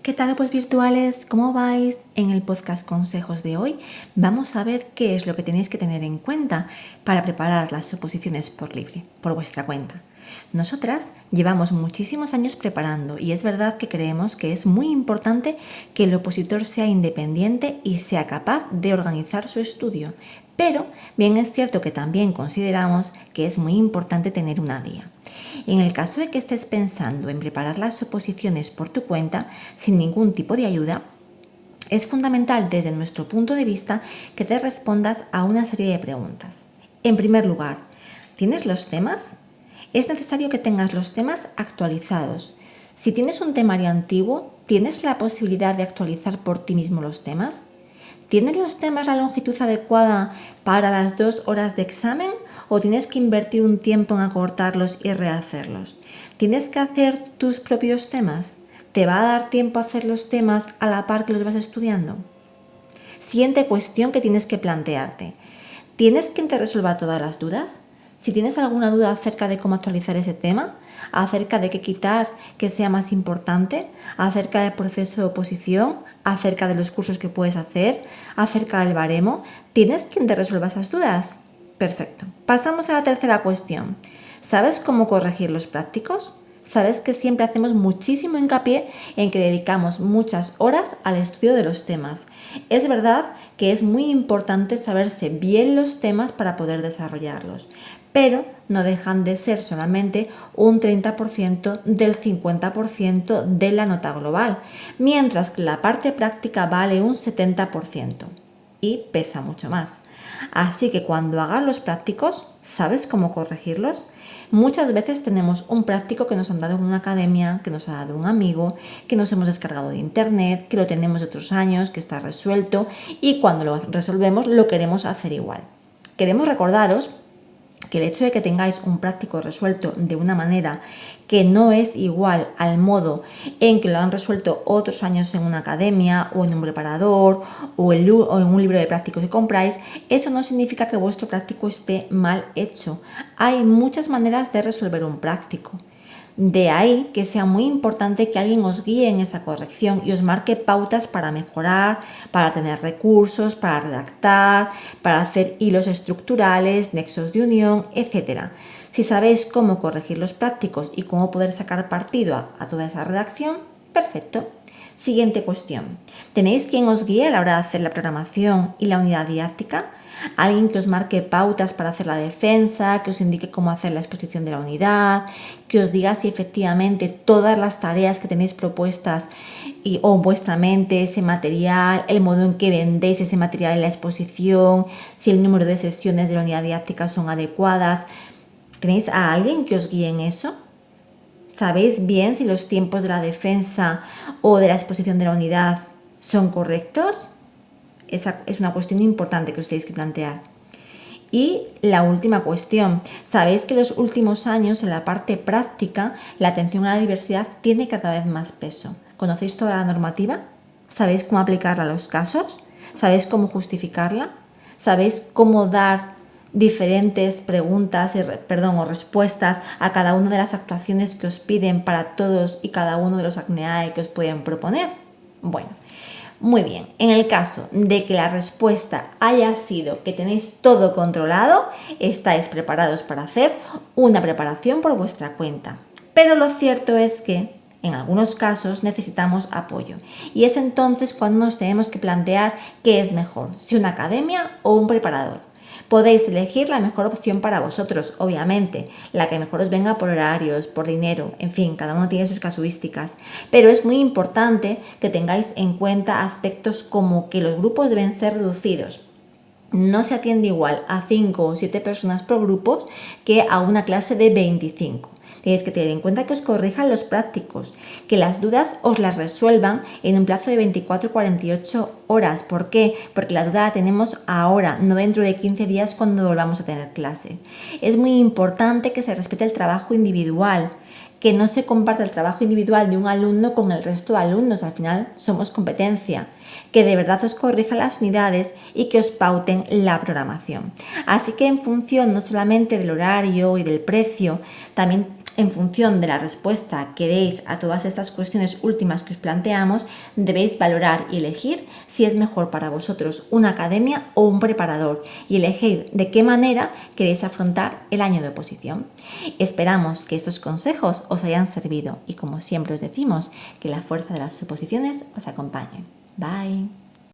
¿Qué tal, pues virtuales? ¿Cómo vais? En el podcast Consejos de hoy vamos a ver qué es lo que tenéis que tener en cuenta para preparar las oposiciones por libre, por vuestra cuenta. Nosotras llevamos muchísimos años preparando y es verdad que creemos que es muy importante que el opositor sea independiente y sea capaz de organizar su estudio. Pero bien es cierto que también consideramos que es muy importante tener una guía. En el caso de que estés pensando en preparar las oposiciones por tu cuenta, sin ningún tipo de ayuda, es fundamental desde nuestro punto de vista que te respondas a una serie de preguntas. En primer lugar, ¿tienes los temas? Es necesario que tengas los temas actualizados. Si tienes un temario antiguo, ¿tienes la posibilidad de actualizar por ti mismo los temas? ¿Tienes los temas la longitud adecuada para las 2 horas de examen o tienes que invertir un tiempo en acortarlos y rehacerlos? ¿Tienes que hacer tus propios temas? ¿Te va a dar tiempo a hacer los temas a la par que los vas estudiando? Siguiente cuestión que tienes que plantearte. ¿Tienes quien te resuelva todas las dudas? Si tienes alguna duda acerca de cómo actualizar ese tema, acerca de qué quitar que sea más importante, acerca del proceso de oposición, acerca de los cursos que puedes hacer, acerca del baremo, ¿tienes quien te resuelva esas dudas? Perfecto. Pasamos a la tercera cuestión. ¿Sabes cómo corregir los prácticos? Sabes que siempre hacemos muchísimo hincapié en que dedicamos muchas horas al estudio de los temas. Es verdad que es muy importante saberse bien los temas para poder desarrollarlos, pero no dejan de ser solamente un 30% del 50% de la nota global, mientras que la parte práctica vale un 70% y pesa mucho más. Así que cuando hagas los prácticos, ¿sabes cómo corregirlos? Muchas veces tenemos un práctico que nos han dado en una academia, que nos ha dado un amigo, que nos hemos descargado de internet, que lo tenemos de otros años, que está resuelto y cuando lo resolvemos lo queremos hacer igual. Queremos recordaros que el hecho de que tengáis un práctico resuelto de una manera que no es igual al modo en que lo han resuelto otros años en una academia o en un preparador o en un libro de prácticos que compráis, eso no significa que vuestro práctico esté mal hecho. Hay muchas maneras de resolver un práctico. De ahí que sea muy importante que alguien os guíe en esa corrección y os marque pautas para mejorar, para tener recursos, para redactar, para hacer hilos estructurales, nexos de unión, etc. Si sabéis cómo corregir los prácticos y cómo poder sacar partido a toda esa redacción, perfecto. Siguiente cuestión. ¿Tenéis quien os guíe a la hora de hacer la programación y la unidad didáctica? Alguien que os marque pautas para hacer la defensa, que os indique cómo hacer la exposición de la unidad, que os diga si efectivamente todas las tareas que tenéis propuestas o en vuestra mente, ese material, el modo en que vendéis ese material en la exposición, si el número de sesiones de la unidad didáctica son adecuadas. ¿Tenéis a alguien que os guíe en eso? ¿Sabéis bien si los tiempos de la defensa o de la exposición de la unidad son correctos? Esa es una cuestión importante que os tenéis que plantear. Y la última cuestión. Sabéis que en los últimos años en la parte práctica la atención a la diversidad tiene cada vez más peso. ¿Conocéis toda la normativa? ¿Sabéis cómo aplicarla a los casos? ¿Sabéis cómo justificarla? ¿Sabéis cómo dar diferentes preguntas o respuestas a cada una de las actuaciones que os piden para todos y cada uno de los acneae que os pueden proponer? Bueno, muy bien, en el caso de que la respuesta haya sido que tenéis todo controlado, estáis preparados para hacer una preparación por vuestra cuenta. Pero lo cierto es que en algunos casos necesitamos apoyo y es entonces cuando nos tenemos que plantear qué es mejor, si una academia o un preparador. Podéis elegir la mejor opción para vosotros, obviamente, la que mejor os venga por horarios, por dinero, en fin, cada uno tiene sus casuísticas. Pero es muy importante que tengáis en cuenta aspectos como que los grupos deben ser reducidos. No se atiende igual a 5 o 7 personas por grupos que a una clase de 25. Tenéis que tener en cuenta que os corrijan los prácticos, que las dudas os las resuelvan en un plazo de 24 o 48 horas. ¿Por qué? Porque la duda la tenemos ahora, no dentro de 15 días cuando volvamos a tener clase. Es muy importante que se respete el trabajo individual, que no se comparta el trabajo individual de un alumno con el resto de alumnos. Al final somos competencia. Que de verdad os corrijan las unidades y que os pauten la programación. Así que en función no solamente del horario y del precio, también en función de la respuesta que deis a todas estas cuestiones últimas que os planteamos, debéis valorar y elegir si es mejor para vosotros una academia o un preparador y elegir de qué manera queréis afrontar el año de oposición. Esperamos que estos consejos os hayan servido y, como siempre os decimos, que la fuerza de las oposiciones os acompañe. Bye.